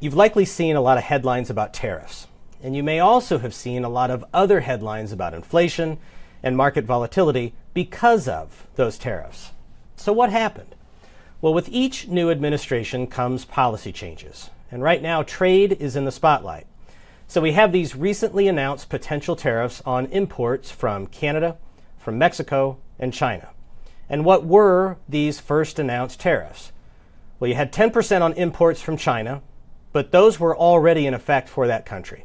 You've likely seen a lot of headlines about tariffs, and you may also have seen a lot of other headlines about inflation and market volatility because of those tariffs. So what happened? Well, with each new administration comes policy changes, and right now trade is in the spotlight. So we have these recently announced potential tariffs on imports from Canada, from Mexico, and China. And what were these first announced tariffs? Well, you had 10% on imports from China, but those were already in effect for that country.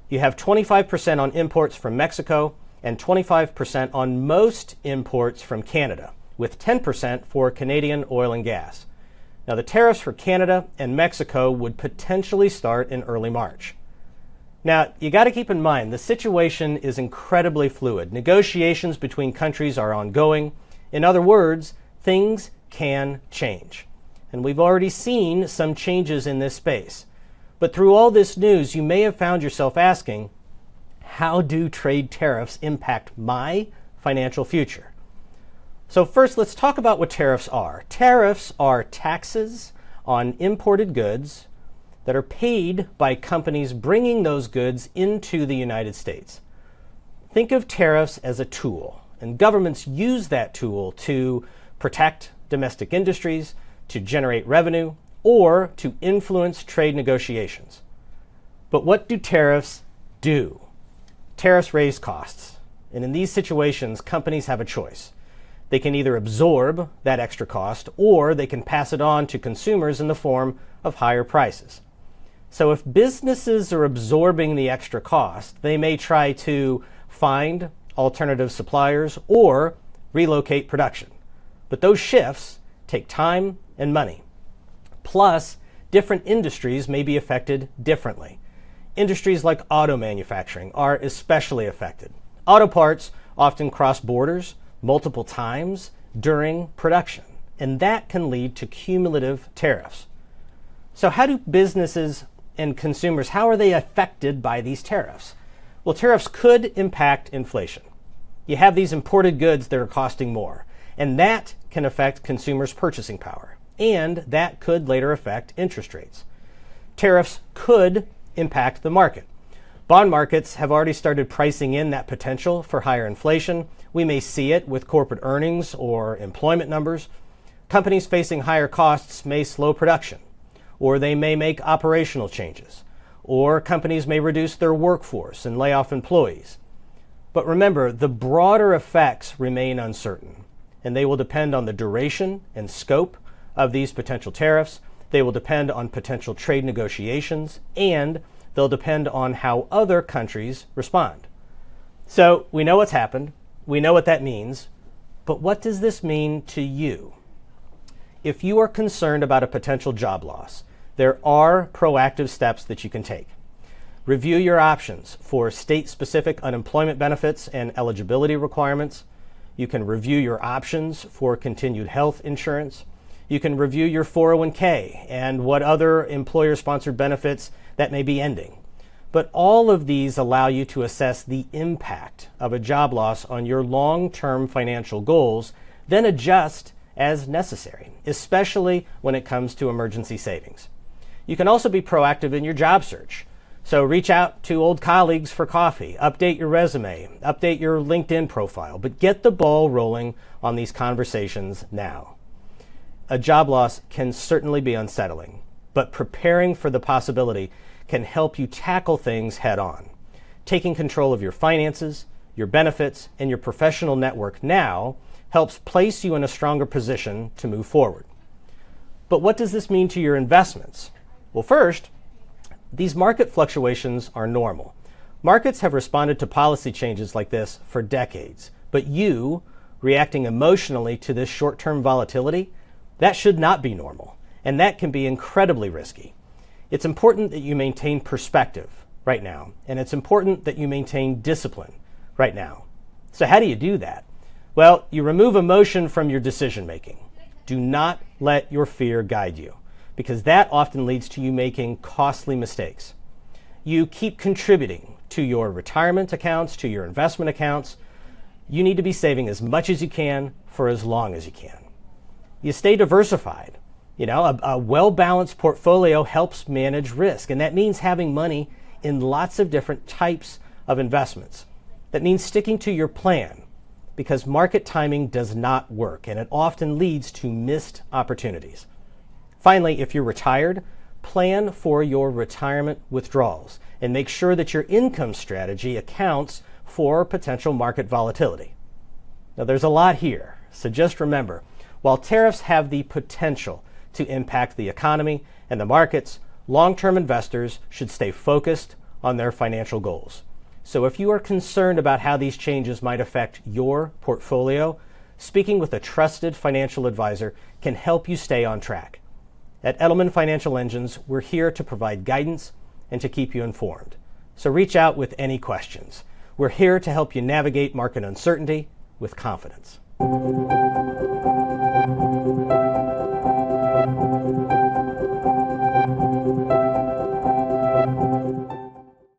You have 25% on imports from Mexico and 25% on most imports from Canada, with 10% for Canadian oil and gas. Now, the tariffs for Canada and Mexico would potentially start in early March. Now, you got to keep in mind, the situation is incredibly fluid. Negotiations between countries are ongoing. In other words, things can change. And we've already seen some changes in this space. But through all this news, you may have found yourself asking, how do trade tariffs impact my financial future? So first, let's talk about what tariffs are. Tariffs are taxes on imported goods that are paid by companies bringing those goods into the United States. Think of tariffs as a tool, and governments use that tool to protect domestic industries, to generate revenue, or to influence trade negotiations. But what do tariffs do? Tariffs raise costs, and in these situations, companies have a choice. They can either absorb that extra cost, or they can pass it on to consumers in the form of higher prices. So if businesses are absorbing the extra cost, they may try to find alternative suppliers or relocate production. But those shifts take time and money. Plus, different industries may be affected differently. Industries like auto manufacturing are especially affected. Auto parts often cross borders multiple times during production, and that can lead to cumulative tariffs. So how do businesses and consumers, how are they affected by these tariffs? Well, tariffs could impact inflation. You have these imported goods that are costing more, and that can affect consumers' purchasing power, and that could later affect interest rates. Tariffs could impact the market. Bond markets have already started pricing in that potential for higher inflation. We may see it with corporate earnings or employment numbers. Companies facing higher costs may slow production, or they may make operational changes, or companies may reduce their workforce and lay off employees. But remember, the broader effects remain uncertain, and they will depend on the duration and scope of these potential tariffs. They will depend on potential trade negotiations, and they'll depend on how other countries respond. So we know what's happened. We know what that means. But what does this mean to you? If you are concerned about a potential job loss, there are proactive steps that you can take. Review your options for state-specific unemployment benefits and eligibility requirements. You can review your options for continued health insurance. You can review your 401k and what other employer-sponsored benefits that may be ending. But all of these allow you to assess the impact of a job loss on your long-term financial goals, then adjust as necessary, especially when it comes to emergency savings. You can also be proactive in your job search. So reach out to old colleagues for coffee, update your resume, update your LinkedIn profile, but get the ball rolling on these conversations now. A job loss can certainly be unsettling, but preparing for the possibility can help you tackle things head on. Taking control of your finances, your benefits, and your professional network now helps place you in a stronger position to move forward. But what does this mean to your investments? Well, first, these market fluctuations are normal. Markets have responded to policy changes like this for decades, but you reacting emotionally to this short-term volatility, that should not be normal, and that can be incredibly risky. It's important that you maintain perspective right now, and it's important that you maintain discipline right now. So how do you do that? Well, you remove emotion from your decision making. Do not let your fear guide you, because that often leads to you making costly mistakes. You keep contributing to your retirement accounts, to your investment accounts. You need to be saving as much as you can for as long as you can. You stay diversified. A well-balanced portfolio helps manage risk, and that means having money in lots of different types of investments. That means sticking to your plan, because market timing does not work, and it often leads to missed opportunities. Finally, if you're retired, plan for your retirement withdrawals and make sure that your income strategy accounts for potential market volatility. Now, there's a lot here, so just remember, while tariffs have the potential to impact the economy and the markets, long-term investors should stay focused on their financial goals. So if you are concerned about how these changes might affect your portfolio, speaking with a trusted financial advisor can help you stay on track. At Edelman Financial Engines, we're here to provide guidance and to keep you informed. So reach out with any questions. We're here to help you navigate market uncertainty with confidence.